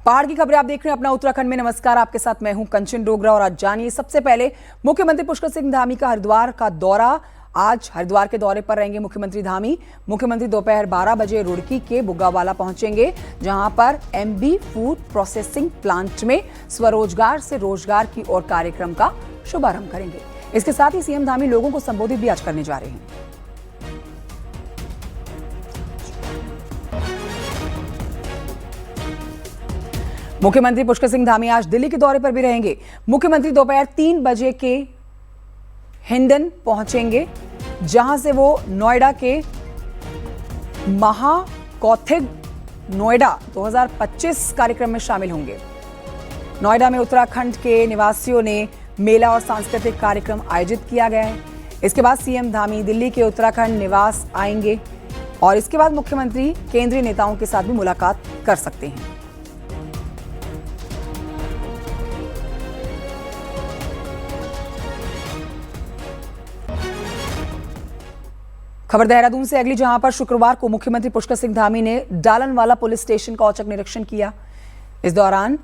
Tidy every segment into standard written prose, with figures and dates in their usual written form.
पहाड़ की खबरें आप देख रहे हैं अपना उत्तराखंड में। नमस्कार, आपके साथ मैं हूं कंचन डोगरा और आज जानिए सबसे पहले मुख्यमंत्री पुष्कर सिंह धामी का हरिद्वार का दौरा। आज हरिद्वार के दौरे पर रहेंगे मुख्यमंत्री धामी। मुख्यमंत्री दोपहर 12 बजे रुड़की के बुग्गावाला पहुंचेंगे, जहां पर एमबी फूड प्रोसेसिंग प्लांट में स्वरोजगार से रोजगार की ओर कार्यक्रम का शुभारंभ करेंगे। इसके साथ ही सीएम धामी लोगों को संबोधित भी आज करने जा रहे हैं। मुख्यमंत्री पुष्कर सिंह धामी आज दिल्ली के दौरे पर भी रहेंगे। मुख्यमंत्री दोपहर 3 बजे के हिंडन पहुंचेंगे, जहां से वो नोएडा के महाकौथिग नोएडा 2025 कार्यक्रम में शामिल होंगे। नोएडा में उत्तराखंड के निवासियों ने मेला और सांस्कृतिक कार्यक्रम आयोजित किया गया है। इसके बाद सीएम धामी दिल्ली के उत्तराखंड निवास आएंगे और इसके बाद मुख्यमंत्री केंद्रीय नेताओं के साथ भी मुलाकात कर सकते हैं। खबर देहरादून से अगली, जहां पर शुक्रवार को मुख्यमंत्री पुष्कर सिंह धामी ने डालनवाला पुलिस स्टेशन का औचक निरीक्षण किया। इस दौरान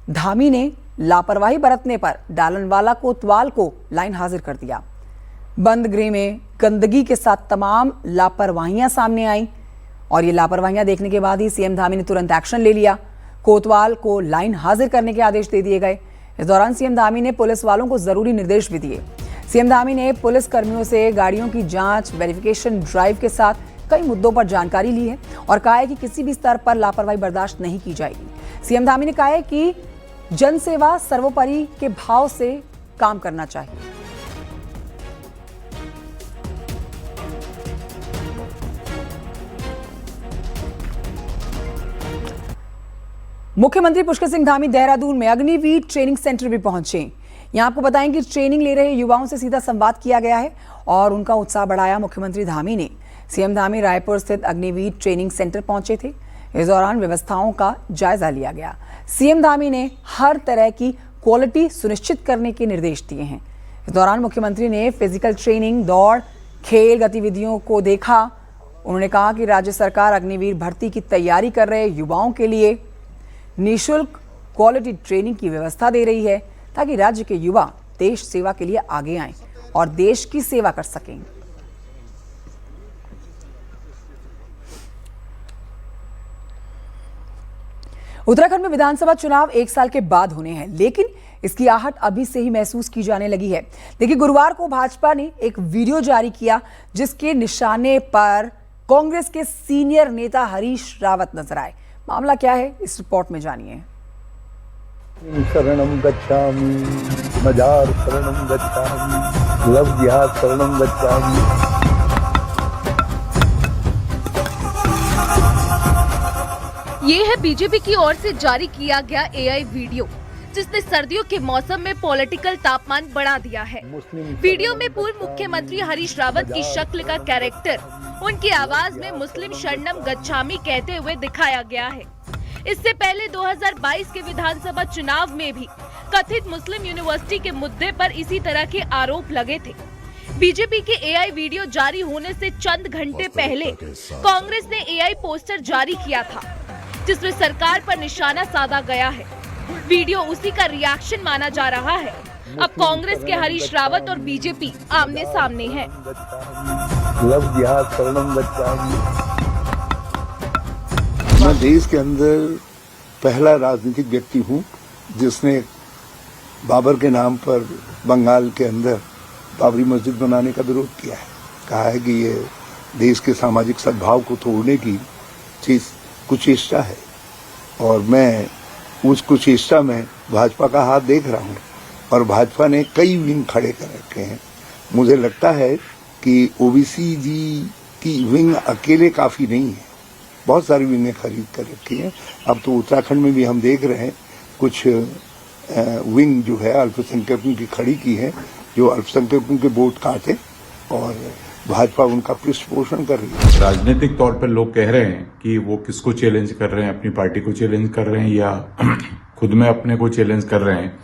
धामी ने लापरवाही बरतने पर डालनवाला कोतवाल को लाइन हाजिर कर दिया। बंद गृह में गंदगी के साथ तमाम लापरवाहियां सामने आई और ये लापरवाहियां देखने के बाद ही सीएम धामी ने तुरंत एक्शन ले लिया। कोतवाल को लाइन हाजिर करने के आदेश दे दिए गए। इस दौरान सीएम धामी ने पुलिस वालों को जरूरी निर्देश भी दिए। सीएम धामी ने पुलिस कर्मियों से गाड़ियों की जांच, वेरिफिकेशन ड्राइव के साथ कई मुद्दों पर जानकारी ली है और कहा है कि किसी भी स्तर पर लापरवाही बर्दाश्त नहीं की जाएगी। सीएम धामी ने कहा है कि जन सेवा सर्वोपरि के भाव से काम करना चाहिए। मुख्यमंत्री पुष्कर सिंह धामी देहरादून में अग्निवीर ट्रेनिंग सेंटर भी पहुंचे। यहां आपको बताएं कि ट्रेनिंग ले रहे युवाओं से सीधा संवाद किया गया है और उनका उत्साह बढ़ाया मुख्यमंत्री धामी ने। सीएम धामी रायपुर स्थित अग्निवीर ट्रेनिंग सेंटर पहुंचे थे। इस दौरान व्यवस्थाओं का जायजा लिया गया। सीएम धामी ने हर तरह की क्वालिटी सुनिश्चित करने के निर्देश दिए हैं। इस दौरान मुख्यमंत्री ने फिजिकल ट्रेनिंग, दौड़, खेल गतिविधियों को देखा। उन्होंने कहा कि राज्य सरकार अग्निवीर भर्ती की तैयारी कर रहे युवाओं के लिए निःशुल्क क्वालिटी ट्रेनिंग की व्यवस्था दे रही है, ताकि राज्य के युवा देश सेवा के लिए आगे आएं और देश की सेवा कर सकें। उत्तराखंड में विधानसभा चुनाव 1 साल के बाद होने हैं, लेकिन इसकी आहट अभी से ही महसूस की जाने लगी है। देखिए, गुरुवार को भाजपा ने एक वीडियो जारी किया, जिसके निशाने पर कांग्रेस के सीनियर नेता हरीश रावत नजर आए। मामला क्या है, इस रिपोर्ट में जानिए। शरणं गच्छामि, मजार शरणं गच्छामि, लव जिहाद शरणं गच्छामि। ये है बीजेपी की ओर से जारी किया गया एआई वीडियो, जिसने सर्दियों के मौसम में पॉलिटिकल तापमान बढ़ा दिया है। वीडियो में पूर्व मुख्यमंत्री हरीश रावत की शक्ल का कैरेक्टर उनकी आवाज में मुस्लिम शरणम गच्छामी कहते हुए दिखाया गया है। इससे पहले 2022 के विधानसभा चुनाव में भी कथित मुस्लिम यूनिवर्सिटी के मुद्दे पर इसी तरह के आरोप लगे थे। बीजेपी के एआई वीडियो जारी होने से चंद घंटे पहले कांग्रेस ने एआई पोस्टर जारी किया था, जिसमें सरकार पर निशाना साधा गया है। वीडियो उसी का रिएक्शन माना जा रहा है। अब कांग्रेस के हरीश रावत और बीजेपी आमने सामने हैं। मैं देश के अंदर पहला राजनीतिक व्यक्ति हूं जिसने बाबर के नाम पर बंगाल के अंदर बाबरी मस्जिद बनाने का विरोध किया है। कहा है कि ये देश के सामाजिक सद्भाव को तोड़ने की कुचेष्टा है और मैं उस कुचेष्टा में भाजपा का हाथ देख रहा हूं और भाजपा ने कई विंग खड़े कर रखे हैं। मुझे लगता है कि ओबीसी जी की विंग अकेले काफी नहीं है, बहुत सारी विंगें खरीद कर रखी हैं। अब तो उत्तराखंड में भी हम देख रहे हैं कुछ विंग जो है अल्पसंख्यकों की खड़ी की है, जो अल्पसंख्यकों के वोट काटे और भाजपा उनका पृष्ठपोषण कर रही है। राजनीतिक तौर पर लोग कह रहे हैं कि वो किसको चैलेंज कर रहे हैं, अपनी पार्टी को चैलेंज कर रहे हैं या खुद में अपने को चैलेंज कर रहे हैं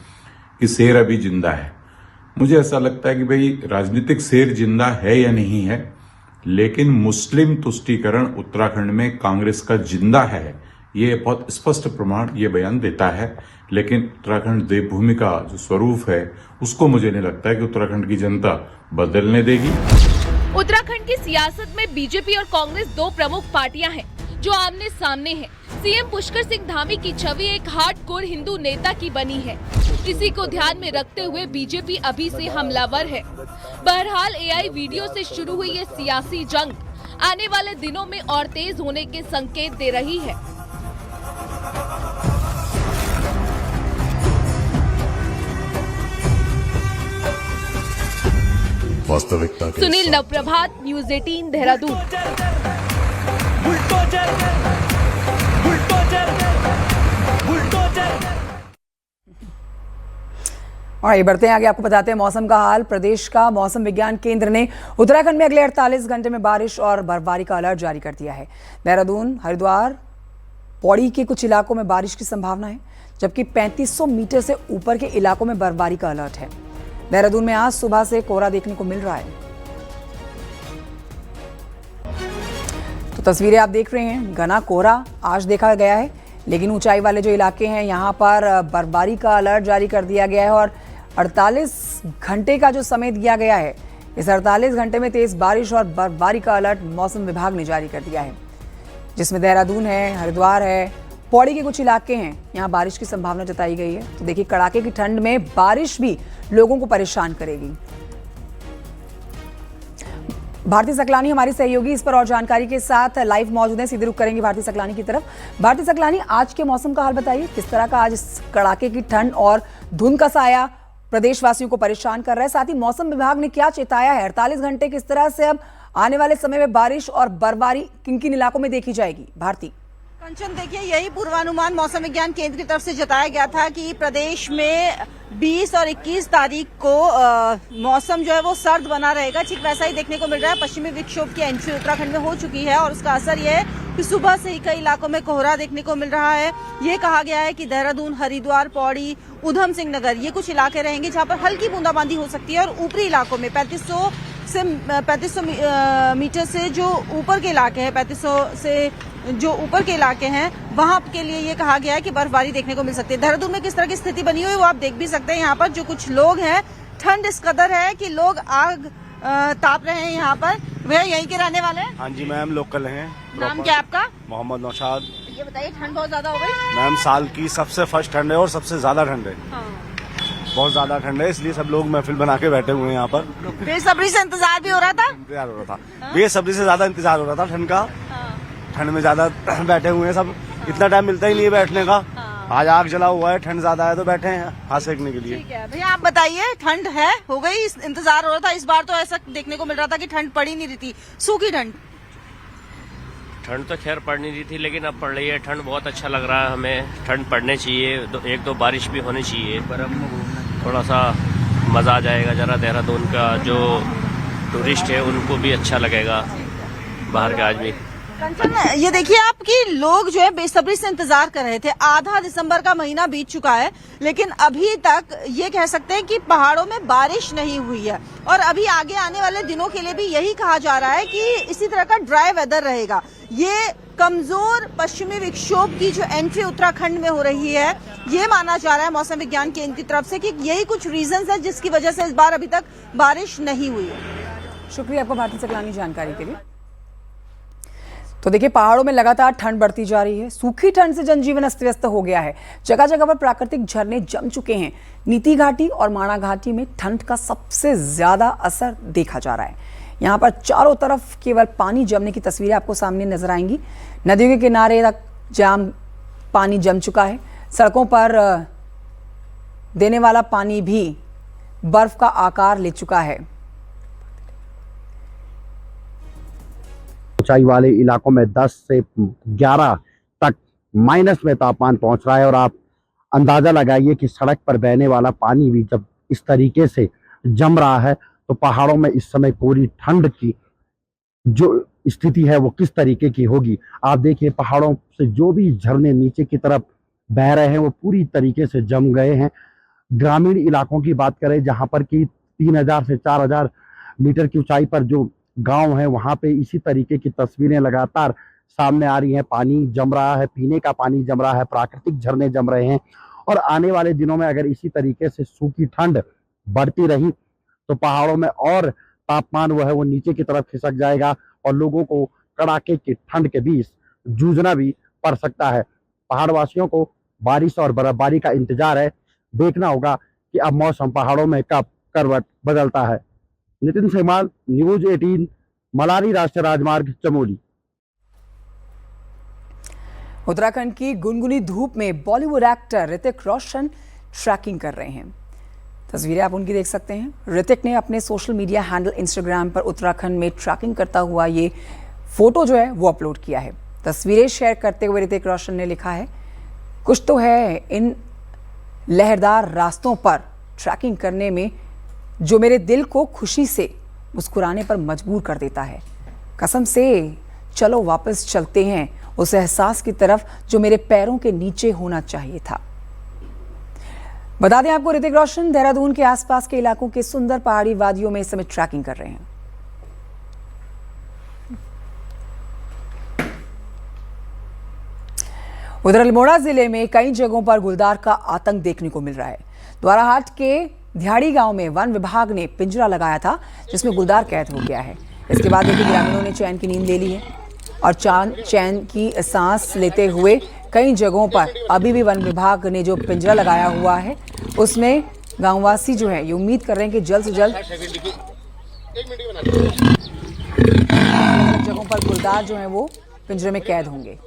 कि शेर अभी जिंदा है। मुझे ऐसा लगता है कि भाई राजनीतिक शेर जिंदा है या नहीं है, लेकिन मुस्लिम तुष्टीकरण उत्तराखंड में कांग्रेस का जिंदा है, ये बहुत स्पष्ट प्रमाण ये बयान देता है। लेकिन उत्तराखंड देवभूमि का जो स्वरूप है उसको मुझे नहीं लगता है कि उत्तराखंड की जनता बदलने देगी। उत्तराखंड की सियासत में बीजेपी और कांग्रेस दो प्रमुख पार्टियां हैं जो आमने सामने हैं। सीएम पुष्कर सिंह धामी की छवि एक हार्डकोर हिंदू नेता की बनी है। इसी को ध्यान में रखते हुए बीजेपी अभी से हमलावर है। बहरहाल एआई वीडियो से शुरू हुई ये सियासी जंग आने वाले दिनों में और तेज होने के संकेत दे रही है। वास्तविकता के सुनील नवप्रभात, न्यूज 18 देहरादून। और ये बढ़ते हैं आगे, आपको बताते हैं मौसम का हाल। प्रदेश का मौसम विज्ञान केंद्र ने उत्तराखंड में अगले 48 घंटे में बारिश और बर्फबारी का अलर्ट जारी कर दिया है। देहरादून, हरिद्वार, पौड़ी के कुछ इलाकों में बारिश की संभावना है, जबकि 3500 मीटर से ऊपर के इलाकों में बर्फबारी का अलर्ट है। देहरादून में आज सुबह से कोहरा देखने को मिल रहा है। तो तस्वीरें आप देख रहे हैं, घना कोहरा आज देखा गया है, लेकिन ऊंचाई वाले जो इलाके हैं यहां पर बर्फबारी का अलर्ट जारी कर दिया गया है और 48 घंटे का जो समय दिया गया है, इस 48 घंटे में तेज बारिश और बर्फबारी का अलर्ट मौसम विभाग ने जारी कर दिया है, जिसमें देहरादून है, हरिद्वार है, पौड़ी के कुछ इलाके हैं, यहाँ बारिश की संभावना जताई गई है। तो देखिए, कड़ाके की ठंड में बारिश भी लोगों को परेशान करेगी। भारती सकलानी हमारी सहयोगी इस पर और जानकारी के साथ लाइव मौजूद हैं। सीधे रुख करेंगे भारती सकलानी की तरफ। भारती सकलानी, आज के मौसम का हाल बताइए, किस तरह का आज इस कड़ाके की ठंड और धुंध का साया प्रदेशवासियों को परेशान कर रहा है? साथ ही मौसम विभाग ने क्या चेताया है? 48 घंटे किस तरह से अब आने वाले समय में बारिश और बर्फबारी किन किन इलाकों में देखी जाएगी? भारती। कंचन, देखिए, यही पूर्वानुमान मौसम विज्ञान केंद्र की तरफ से जताया गया था कि प्रदेश में 20 और 21 तारीख को मौसम जो है वो सर्द बना रहेगा। ठीक वैसा ही देखने को मिल रहा है। पश्चिमी विक्षोभ की एंट्री उत्तराखंड में हो चुकी है और उसका असर यह है कि सुबह से ही कई इलाकों में कोहरा देखने को मिल रहा है। ये कहा गया है कि देहरादून, हरिद्वार, पौड़ी, उधम सिंह नगर, ये कुछ इलाके रहेंगे जहां पर हल्की बूंदाबांदी हो सकती है और ऊपरी इलाकों में 3500 मीटर से जो ऊपर के इलाके हैं, 3500 से जो ऊपर के इलाके हैं, वहां के लिए ये कहा गया है कि बर्फबारी देखने को मिल सकती है। देहरादून में किस तरह की स्थिति बनी हुई है वो आप देख भी सकते हैं। यहाँ पर जो कुछ लोग हैं, ठंड इस कदर है कि लोग आग ताप रहे हैं यहाँ पर। वे यहीं के रहने वाले हैं? हाँ जी मैम, लोकल हैं। नाम क्या है आपका? मोहम्मद नौशाद। ये बताइए, ठंड बहुत ज्यादा हो गई? मैम, साल की सबसे फर्स्ट ठंड है और सबसे ज्यादा ठंड है। हाँ। बहुत ज्यादा ठंड है, इसलिए सब लोग महफिल बना के बैठे हुए हैं यहाँ पर। बेसब्री से इंतजार भी हो रहा था? इंतजार हो रहा था, बेसब्री से ज्यादा इंतजार हो रहा था ठंड का। ठंड में ज्यादा बैठे हुए हैं सब, इतना टाइम मिलता ही नहीं है बैठने का। आज आग जला हुआ है, ठंड ज्यादा है तो बैठे हैं हाथ सेकने के लिए। ठीक है भैया, आप बताइए, ठंड है, हो गई, इंतजार हो रहा था? इस बार तो ऐसा देखने को मिल रहा था कि ठंड पड़ी नहीं रही थी, सूखी ठंड। ठंड तो खैर पड़ नहीं रही थी, लेकिन अब पड़ रही है ठंड। बहुत अच्छा लग रहा है हमें। ठंड पड़ने चाहिए, एक दो बारिश भी होनी चाहिए, थोड़ा सा मज़ा आ जाएगा। जरा देहरादून का जो टूरिस्ट है उनको भी अच्छा लगेगा, बाहर के आदमी। कंचन, ये देखिए आप कि लोग जो है बेसब्री से इंतजार कर रहे थे। आधा दिसंबर का महीना बीत चुका है, लेकिन अभी तक ये कह सकते हैं कि पहाड़ों में बारिश नहीं हुई है और अभी आगे आने वाले दिनों के लिए भी यही कहा जा रहा है कि इसी तरह का ड्राई वेदर रहेगा। ये कमजोर पश्चिमी विक्षोभ की जो एंट्री उत्तराखंड में हो रही है, ये माना जा रहा है मौसम विज्ञान केंद्र की तरफ से कि यही कुछ रीजंस है जिसकी वजह से इस बार अभी तक बारिश नहीं हुई है। शुक्रिया आपको भारती सकलानी जानकारी के लिए। तो देखिए, पहाड़ों में लगातार ठंड बढ़ती जा रही है। सूखी ठंड से जनजीवन अस्त व्यस्त हो गया है। जगह जगह पर प्राकृतिक झरने जम चुके हैं। नीति घाटी और माणा घाटी में ठंड का सबसे ज्यादा असर देखा जा रहा है। यहाँ पर चारों तरफ केवल पानी जमने की तस्वीरें आपको सामने नजर आएंगी। नदियों के किनारे तक पानी जम चुका है। सड़कों पर देने वाला पानी भी बर्फ का आकार ले चुका है। ऊंचाई वाले इलाकों में 10 से 11 तक माइनस में तापमान पहुंच रहा है और आप अंदाजा लगाइए कि सड़क पर बहने वाला पानी भी जब इस तरीके से जम रहा है तो पहाड़ों में इस समय पूरी ठंड की जो स्थिति है वो किस तरीके की होगी। आप देखिए, पहाड़ों से जो भी झरने नीचे की तरफ बह रहे हैं वो पूरी तरीके से जम गए हैं। ग्रामीण इलाकों की बात करें, जहां पर कि 3000 से 4000 मीटर की ऊंचाई पर जो गांव है, वहां पे इसी तरीके की तस्वीरें लगातार सामने आ रही हैं। पानी जम रहा है, पीने का पानी जम रहा है, प्राकृतिक झरने जम रहे हैं। और आने वाले दिनों में अगर इसी तरीके से सूखी ठंड बढ़ती रही तो पहाड़ों में और तापमान वो नीचे की तरफ खिसक जाएगा और लोगों को कड़ाके की ठंड के बीच जूझना भी पड़ सकता है। पहाड़वासियों को बारिश और बर्फबारी का इंतजार है। देखना होगा कि अब मौसम पहाड़ों में कब करवट बदलता है। नितिन सेमाल, न्यूज 18, मलारी राष्ट्रीय राजमार्ग, चमोली। उत्तराखंड की गुनगुनी धूप में बॉलीवुड एक्टर ऋतिक रोशन ट्रैकिंग कर रहे हैं। तस्वीरें आप उनकी देख सकते हैं। ऋतिक ने अपने सोशल मीडिया हैंडल इंस्टाग्राम पर उत्तराखंड में ट्रैकिंग करता हुआ ये फोटो जो है वो अपलोड किया है। तस्वीरें शेयर करते हुए ऋतिक रोशन ने लिखा है, कुछ तो है इन लहरदार रास्तों पर ट्रैकिंग करने में जो मेरे दिल को खुशी से मुस्कुराने पर मजबूर कर देता है। कसम से चलो वापस चलते हैं उस एहसास की तरफ जो मेरे पैरों के नीचे होना चाहिए था। बता दें आपको, ऋतिक रोशन देहरादून के आसपास के इलाकों के सुंदर पहाड़ी वादियों में इस समय ट्रैकिंग कर रहे हैं। उधर अल्मोड़ा जिले में कई जगहों पर गुलदार का आतंक देखने को मिल रहा है। द्वाराहाट के ध्याड़ी गांव में वन विभाग ने पिंजरा लगाया था जिसमें गुलदार कैद हो गया है। इसके बाद देखिए ग्रामीणों ने चैन की नींद ले ली है और चैन की सांस लेते हुए कई जगहों पर अभी भी वन विभाग ने जो पिंजरा लगाया हुआ है उसमें गांववासी जो है ये उम्मीद कर रहे हैं कि जल्द से जल्द जगहों पर गुलदार जो है वो पिंजरे में कैद होंगे।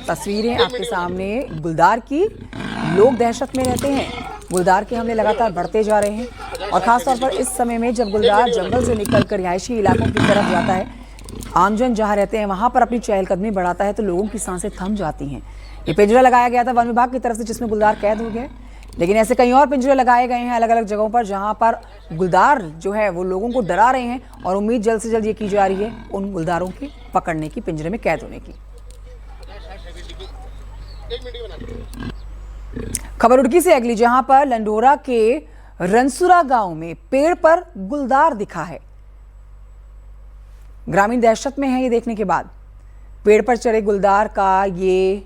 तस्वीरें आपके सामने गुलदार की। लोग दहशत में रहते हैं। गुलदार के हमले लगातार बढ़ते जा रहे हैं और खासतौर पर इस समय में जब गुलदार जंगल से निकलकर रिहायशी इलाकों की तरफ जाता है, आमजन जहां रहते हैं वहां पर अपनी चहलकदमी बढ़ाता है तो लोगों की सांसें थम जाती हैं। ये पिंजरा लगाया गया था वन विभाग की तरफ से जिसमें गुलदार कैद हो गए, लेकिन ऐसे कई और पिंजरे लगाए गए हैं अलग अलग जगहों पर जहां पर गुलदार जो है वो लोगों को डरा रहे हैं और उम्मीद जल्द से जल्द ये की जा रही है उन गुलदारों की पकड़ने की, पिंजरे में कैद होने की। खबर रुड़की से अगली, जहां पर लंडोरा के रनसुरा गांव में पेड़ पर गुलदार दिखा है। ग्रामीण दहशत में है ये देखने के बाद। पेड़ पर चढ़े गुलदार का ये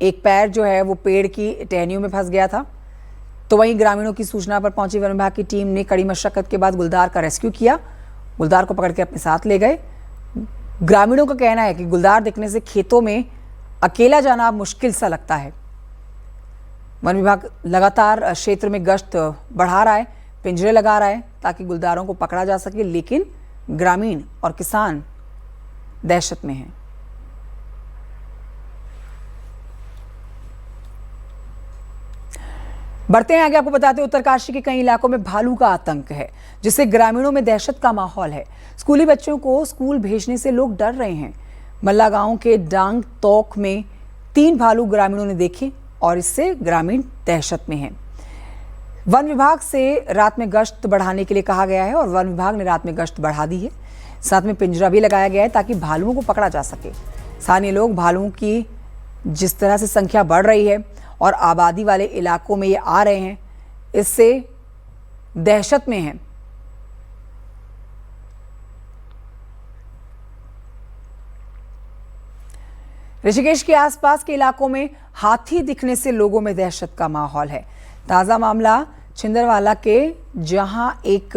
एक पैर जो है वो पेड़ की टहनियों में फंस गया था। तो वहीं ग्रामीणों की सूचना पर पहुंची वन विभाग की टीम ने कड़ी मशक्कत के बाद गुलदार का रेस्क्यू किया। गुलदार को पकड़ के अपने साथ ले गए। ग्रामीणों का कहना है कि गुलदार दिखने से खेतों में अकेला जाना अब मुश्किल सा लगता है। वन विभाग लगातार क्षेत्र में गश्त बढ़ा रहा है, पिंजरे लगा रहा है ताकि गुलदारों को पकड़ा जा सके, लेकिन ग्रामीण और किसान दहशत में हैं। बढ़ते हैं आगे, आपको बताते हैं उत्तरकाशी के कई इलाकों में भालू का आतंक है जिससे ग्रामीणों में दहशत का माहौल है। स्कूली बच्चों को स्कूल भेजने से लोग डर रहे हैं। मल्ला गांव के डांग तोक में 3 भालू ग्रामीणों ने देखे और इससे ग्रामीण दहशत में हैं। वन विभाग से रात में गश्त बढ़ाने के लिए कहा गया है और वन विभाग ने रात में गश्त बढ़ा दी है। साथ में पिंजरा भी लगाया गया है ताकि भालुओं को पकड़ा जा सके। स्थानीय लोग भालुओं की जिस तरह से संख्या बढ़ रही है और आबादी वाले इलाकों में ये आ रहे हैं, इससे दहशत में हैं। ऋषिकेश के आसपास के इलाकों में हाथी दिखने से लोगों में दहशत का माहौल है। ताज़ा मामला छिंदरवाला के, जहां एक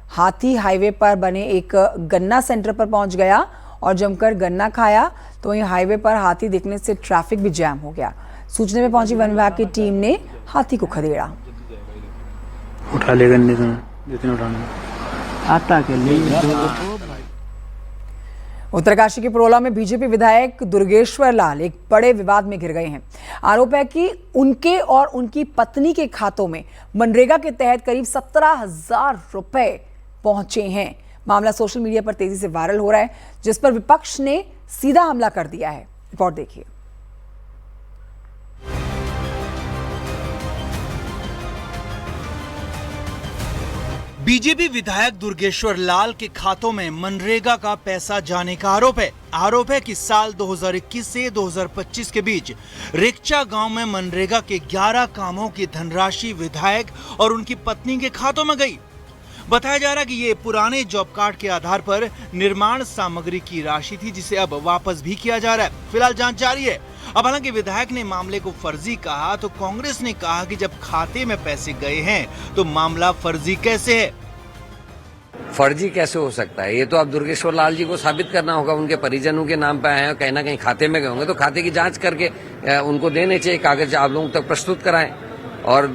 हाथी हाईवे पर बने एक गन्ना सेंटर पर पहुंच गया और जमकर गन्ना खाया, तो वहीं हाईवे पर हाथी दिखने से ट्रैफिक भी जैम हो गया। सूचना में पहुंची वन विभाग की टीम ने हाथी को खदेड़ा। उठा ले गन्ने जितने उठाने आता के लिए। उत्तरकाशी के परोला में बीजेपी विधायक दुर्गेश्वर लाल एक बड़े विवाद में घिर गए हैं। आरोप है कि उनके और उनकी पत्नी के खातों में मनरेगा के तहत करीब 17,000 रुपए पहुंचे हैं। मामला सोशल मीडिया पर तेजी से वायरल हो रहा है, जिस पर विपक्ष ने सीधा हमला कर दिया है। रिपोर्ट देखिए। बीजेपी विधायक दुर्गेश्वर लाल के खातों में मनरेगा का पैसा जाने का आरोप है कि साल 2021 से 2025 के बीच रेक्चा गांव में मनरेगा के 11 कामों की धनराशि विधायक और उनकी पत्नी के खातों में गई। बताया जा रहा है कि ये पुराने जॉब कार्ड के आधार पर निर्माण सामग्री की राशि थी, जिसे अब वापस भी किया जा रहा है। फिलहाल जांच जारी है। अब हालांकि विधायक ने मामले को फर्जी कहा तो कांग्रेस ने कहा कि जब खाते में पैसे गए हैं तो मामला फर्जी कैसे है। फर्जी कैसे हो सकता है? ये तो अब दुर्गेश्वर लाल जी को साबित करना होगा। उनके परिजनों के नाम पे आए हैं, कहीं ना कहीं खाते में गए होंगे, तो खाते की जांच करके उनको देने चाहिए कागज, आप लोगों तक प्रस्तुत कराएं। और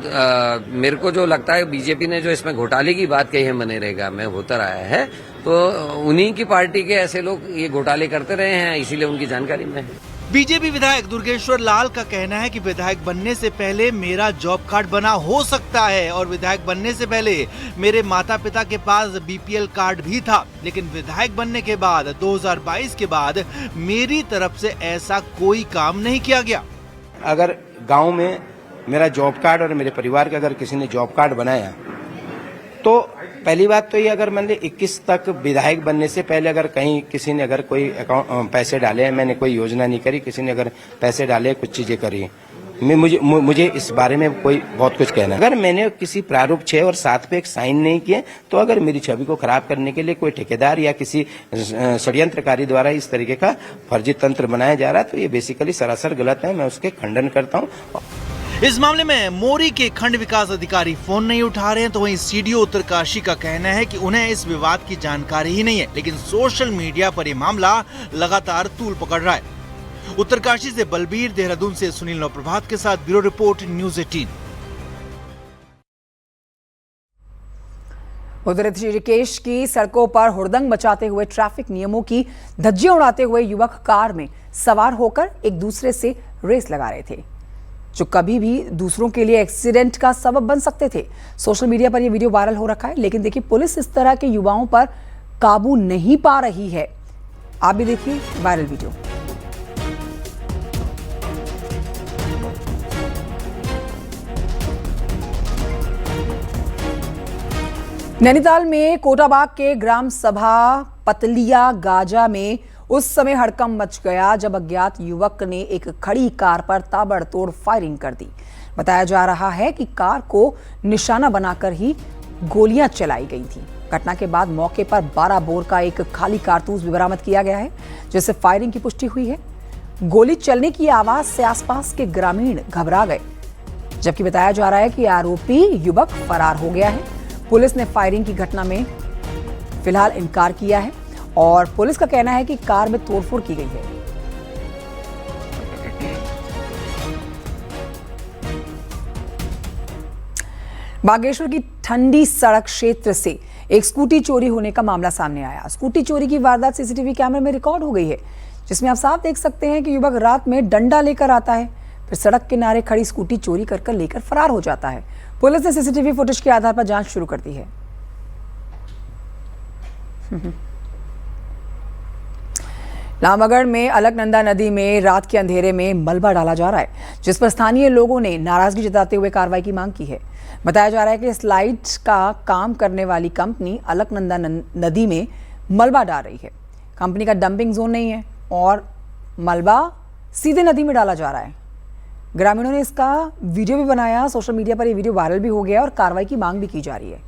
मेरे को जो लगता है बीजेपी ने जो इसमें घोटाले की बात कही है मनरेगा में होता रहा है, तो उन्हीं की पार्टी के ऐसे लोग ये घोटाले करते रहे हैं, इसीलिए उनकी जानकारी में है। बीजेपी विधायक दुर्गेश्वर लाल का कहना है कि विधायक बनने से पहले मेरा जॉब कार्ड बना हो सकता है और विधायक बनने से पहले मेरे माता पिता के पास बीपीएल कार्ड भी था, लेकिन विधायक बनने के बाद 2022 के बाद मेरी तरफ से ऐसा कोई काम नहीं किया गया। अगर गांव में मेरा जॉब कार्ड और मेरे परिवार का अगर किसी ने जॉब कार्ड बनाया, तो पहली बात तो ये, अगर मैंने 21 तक विधायक बनने से पहले अगर कहीं किसी ने अगर कोई अकाउंट पैसे डाले, मैंने कोई योजना नहीं करी, किसी ने अगर पैसे डाले, कुछ चीजें करी, मुझे इस बारे में कोई बहुत कुछ कहना है। अगर मैंने किसी प्रारूप 6 और 7 पे एक साइन नहीं किए, तो अगर मेरी छवि को खराब करने के लिए कोई ठेकेदार या किसी षड्यंत्रकारी द्वारा इस तरीके का फर्जी तंत्र बनाया जा रहा है, तो ये बेसिकली सरासर गलत है। मैं उसके खंडन करता हूँ। इस मामले में मोरी के खंड विकास अधिकारी फोन नहीं उठा रहे हैं, तो वहीं सीडीओ उत्तरकाशी का कहना है कि उन्हें इस विवाद की जानकारी ही नहीं है, लेकिन सोशल मीडिया पर यह मामला लगातार तूल पकड़ रहा है। उत्तरकाशी से बलबीर, देहरादून से सुनील नवप्रभात के साथ ब्यूरो रिपोर्ट, न्यूज़ 18। उधर ऋषिकेश की सड़कों पर हुड़दंग मचाते हुए ट्रैफिक नियमों की धज्जियां उड़ाते हुए युवक कार में सवार होकर एक दूसरे से रेस लगा रहे थे, जो कभी भी दूसरों के लिए एक्सीडेंट का सबब बन सकते थे। सोशल मीडिया पर यह वीडियो वायरल हो रखा है, लेकिन देखिए पुलिस इस तरह के युवाओं पर काबू नहीं पा रही है। आप भी देखिए वायरल वीडियो। नैनीताल में कोटाबाग के ग्राम सभा पतलिया गाजा में उस समय हड़कंप मच गया जब अज्ञात युवक ने एक खड़ी कार पर ताबड़तोड़ फायरिंग कर दी। बताया जा रहा है कि कार को निशाना बनाकर ही गोलियां चलाई गई थी। घटना के बाद मौके पर 12 बोर का एक खाली कारतूस भी बरामद किया गया है, जिससे फायरिंग की पुष्टि हुई है। गोली चलने की आवाज से आसपास के ग्रामीण घबरा गए, जबकि बताया जा रहा है कि आरोपी युवक फरार हो गया है। पुलिस ने फायरिंग की घटना में फिलहाल इनकार किया है और पुलिस का कहना है कि कार में तोड़फोड़ की गई है। बागेश्वर की ठंडी सड़क क्षेत्र से एक स्कूटी चोरी होने का मामला सामने आया। स्कूटी चोरी की वारदात सीसीटीवी कैमरे में रिकॉर्ड हो गई है, जिसमें आप साफ देख सकते हैं कि युवक रात में डंडा लेकर आता है, फिर सड़क किनारे खड़ी स्कूटी चोरी कर लेकर फरार हो जाता है। पुलिस ने सीसीटीवी फुटेज के आधार पर जांच शुरू कर दी है। लामबगढ़ में अलकनंदा नदी में रात के अंधेरे में मलबा डाला जा रहा है, जिस पर स्थानीय लोगों ने नाराजगी जताते हुए कार्रवाई की मांग की है। बताया जा रहा है कि स्लाइड का काम करने वाली कंपनी अलकनंदा नदी में मलबा डाल रही है। कंपनी का डंपिंग जोन नहीं है और मलबा सीधे नदी में डाला जा रहा है। ग्रामीणों ने इसका वीडियो भी बनाया। सोशल मीडिया पर यह वीडियो वायरल भी हो गया और कार्रवाई की मांग भी की जा रही है।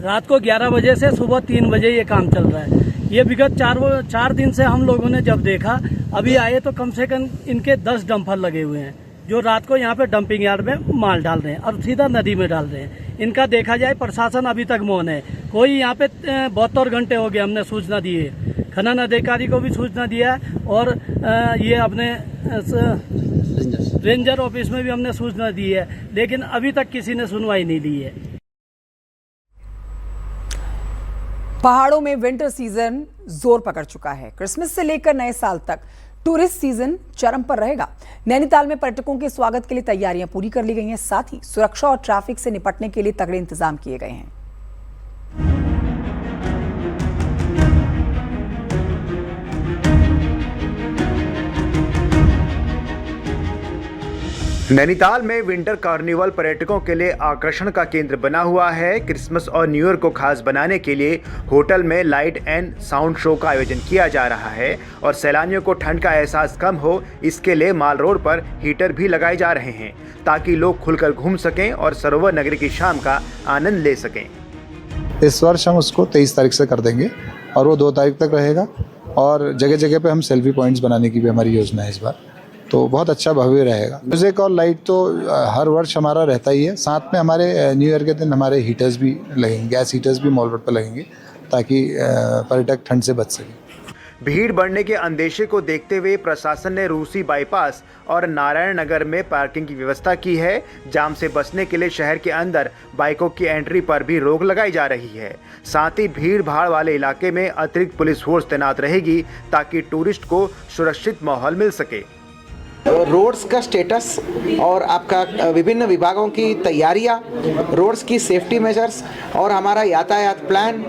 रात को 11 बजे से सुबह 3 बजे ये काम चल रहा है। ये विगत 4 दिन से हम लोगों ने जब देखा, अभी आए तो कम से कम इनके 10 डंपर लगे हुए हैं, जो रात को यहाँ पे डंपिंग यार्ड में माल डाल रहे हैं और सीधा नदी में डाल रहे हैं। इनका देखा जाए प्रशासन अभी तक मौन है। कोई यहाँ पे 72 घंटे हो गए हमने सूचना दी है, खनन अधिकारी को भी सूचना दिया और ये अपने रेंजर ऑफिस में भी हमने सूचना दी है, लेकिन अभी तक किसी ने सुनवाई नहीं ली है। पहाड़ों में विंटर सीजन जोर पकड़ चुका है। क्रिसमस से लेकर नए साल तक टूरिस्ट सीजन चरम पर रहेगा। नैनीताल में पर्यटकों के स्वागत के लिए तैयारियां पूरी कर ली गई हैं, साथ ही सुरक्षा और ट्रैफिक से निपटने के लिए तगड़े इंतजाम किए गए हैं। नैनीताल में विंटर कार्निवल पर्यटकों के लिए आकर्षण का केंद्र बना हुआ है। क्रिसमस और न्यू ईयर को खास बनाने के लिए होटल में लाइट एंड साउंड शो का आयोजन किया जा रहा है और सैलानियों को ठंड का एहसास कम हो, इसके लिए माल रोड पर हीटर भी लगाए जा रहे हैं ताकि लोग खुलकर घूम सकें और सरोवर नगरी की शाम का आनंद ले सकें। इस वर्ष हम उसको 23 तारीख से कर देंगे और वो 2 तारीख तक रहेगा और जगह जगह पे हम सेल्फी पॉइंट्स बनाने की भी हमारी योजना है इस बार, तो बहुत अच्छा भव्य रहेगा। म्यूजिक और लाइट तो हर वर्ष हमारा रहता ही है, साथ में हमारे न्यू ईयर के दिन हमारे हीटर्स भी लगेंगे, गैस हीटर्स भी मॉल रोड पर लगेंगे ताकि पर्यटक ठंड से बच सके। भीड़ बढ़ने के अंदेशे को देखते हुए प्रशासन ने रूसी बाईपास और नारायण नगर में पार्किंग की व्यवस्था की है। जाम से बचने के लिए शहर के अंदर बाइकों की एंट्री पर भी रोक लगाई जा रही है। साथ ही भीड़ भाड़ वाले इलाके में अतिरिक्त पुलिस फोर्स तैनात रहेगी ताकि टूरिस्ट को सुरक्षित माहौल मिल सके। रोड्स का स्टेटस और आपका विभिन्न विभागों की तैयारियां, रोड्स की सेफ्टी मेजर्स और हमारा यातायात प्लान,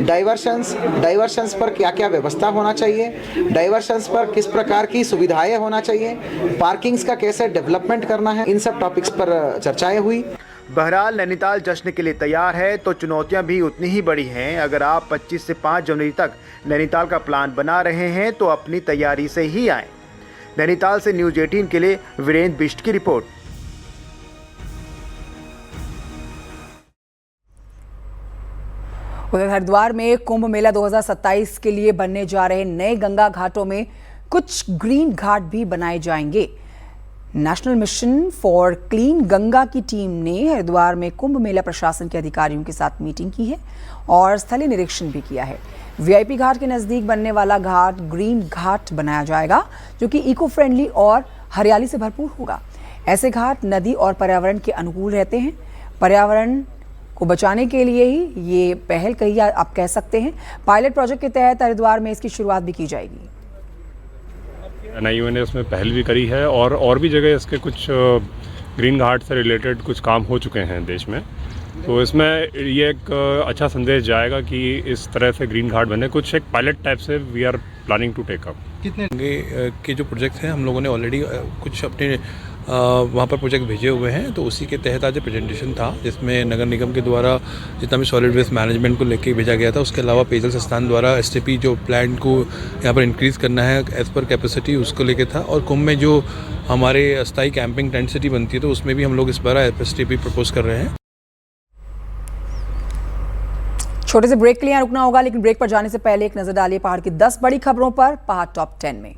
डाइवर्शंस पर क्या क्या व्यवस्था होना चाहिए, डाइवर्शंस पर किस प्रकार की सुविधाएं होना चाहिए, पार्किंग्स का कैसे डेवलपमेंट करना है, इन सब टॉपिक्स पर चर्चाएं हुई। बहरहाल नैनीताल जश्न के लिए तैयार है तो चुनौतियां भी उतनी ही बड़ी हैं। अगर आप 25 से 5 जनवरी तक नैनीताल का प्लान बना रहे हैं तो अपनी तैयारी से ही आएँ। नैनीताल से न्यूज 18 के लिए वीरेंद्र बिष्ट की रिपोर्ट। उधर हरिद्वार में कुंभ मेला 2027 के लिए बनने जा रहे नए गंगा घाटों में कुछ ग्रीन घाट भी बनाए जाएंगे। National mission for clean Ganga की टीम ने हरिद्वार में कुंभ मेला प्रशासन के अधिकारियों के साथ मीटिंग की है और स्थलीय निरीक्षण भी किया है। वीआईपी घाट के नजदीक बनने वाला घाट ग्रीन घाट बनाया जाएगा जो कि इको फ्रेंडली और हरियाली से भरपूर होगा। ऐसे घाट नदी और पर्यावरण के अनुकूल रहते हैं। पर्यावरण को बचाने के लिए ही ये पहल कही आप कह सकते हैं। पायलट प्रोजेक्ट के तहत हरिद्वार में इसकी शुरुआत भी की जाएगी। एनआईओ ने उसमें पहल भी करी है और भी जगह इसके कुछ ग्रीन घाट से रिलेटेड कुछ काम हो चुके हैं देश में, तो इसमें ये एक अच्छा संदेश जाएगा कि इस तरह से ग्रीन घाट बने। कुछ एक पायलट टाइप से we are planning to take up. कितने के जो प्रोजेक्ट हैं हम लोगों ने ऑलरेडी कुछ अपने वहाँ पर प्रोजेक्ट भेजे हुए हैं, तो उसी के तहत आज प्रेजेंटेशन था जिसमें नगर निगम के द्वारा जितना भी सॉलिड वेस्ट मैनेजमेंट को लेके भेजा गया था, उसके अलावा पेयजल संस्थान द्वारा एसटीपी जो प्लांट को यहाँ पर इंक्रीज़ करना है एज़ पर कैपेसिटी उसको लेके था। और कुंभ में जो हमारे अस्थायी कैंपिंग टेंट सिटी बनती है तो उसमें भी हम लोग इस बार एसटीपी प्रपोज कर रहे हैं। छोटे से ब्रेक के लिए रुकना होगा, लेकिन ब्रेक पर जाने से पहले एक नजर डालिए पहाड़ की 10 बड़ी खबरों पर। पहाड़ टॉप 10 में